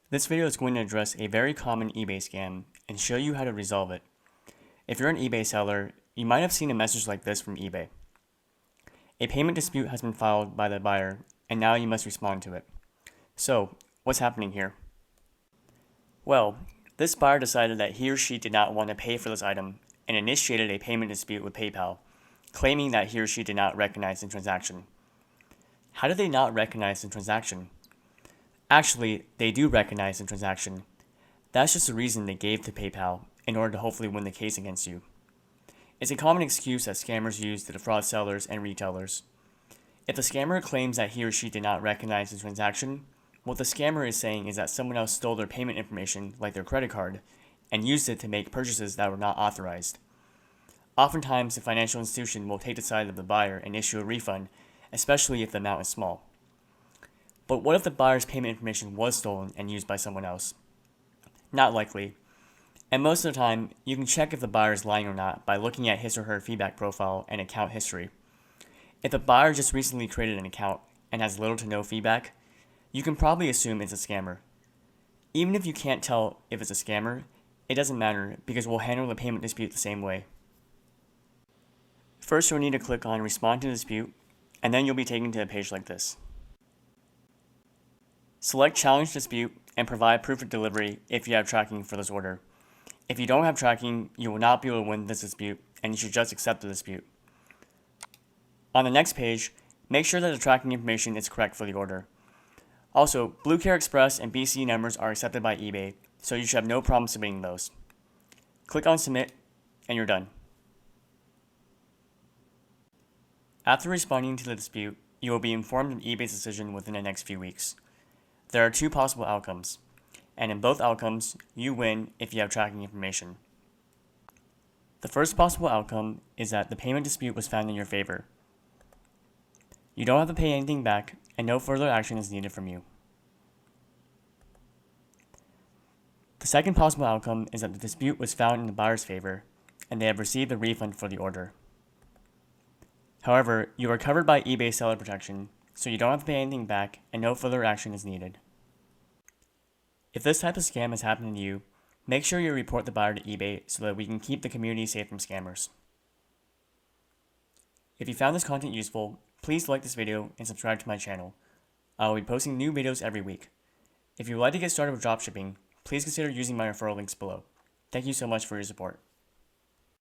This video is going to address a very common eBay scam and show you how to resolve it. If you're an eBay seller, you might have seen a message like this from eBay. A payment dispute has been filed by the buyer, and now you must respond to it. So, what's happening here? Well, this buyer decided that he or she did not want to pay for this item and initiated a payment dispute with PayPal, claiming that he or she did not recognize the transaction. How did they not recognize the transaction? Actually, they do recognize the transaction. That's just the reason they gave to PayPal in order to hopefully win the case against you. It's a common excuse that scammers use to defraud sellers and retailers. If the scammer claims that he or she did not recognize the transaction, what the scammer is saying is that someone else stole their payment information, like their credit card, and used it to make purchases that were not authorized. Oftentimes, the financial institution will take the side of the buyer and issue a refund, especially if the amount is small. But what if the buyer's payment information was stolen and used by someone else? Not likely. And most of the time, you can check if the buyer is lying or not by looking at his or her feedback profile and account history. If the buyer just recently created an account and has little to no feedback, you can probably assume it's a scammer. Even if you can't tell if it's a scammer, it doesn't matter because we'll handle the payment dispute the same way. First, you'll need to click on Respond to Dispute, and then you'll be taken to a page like this. Select Challenge Dispute and provide proof of delivery if you have tracking for this order. If you don't have tracking, you will not be able to win this dispute, and you should just accept the dispute. On the next page, make sure that the tracking information is correct for the order. Also, Blue Care Express and BCE numbers are accepted by eBay, so you should have no problem submitting those. Click on Submit, and you're done. After responding to the dispute, you will be informed of eBay's decision within the next few weeks. There are two possible outcomes, and in both outcomes, you win if you have tracking information. The first possible outcome is that the payment dispute was found in your favor. You don't have to pay anything back, and no further action is needed from you. The second possible outcome is that the dispute was found in the buyer's favor, and they have received a refund for the order. However, you are covered by eBay seller protection, so you don't have to pay anything back, and no further action is needed. If this type of scam has happened to you, make sure you report the buyer to eBay so that we can keep the community safe from scammers. If you found this content useful, please like this video and subscribe to my channel. I will be posting new videos every week. If you would like to get started with dropshipping, please consider using my referral links below. Thank you so much for your support.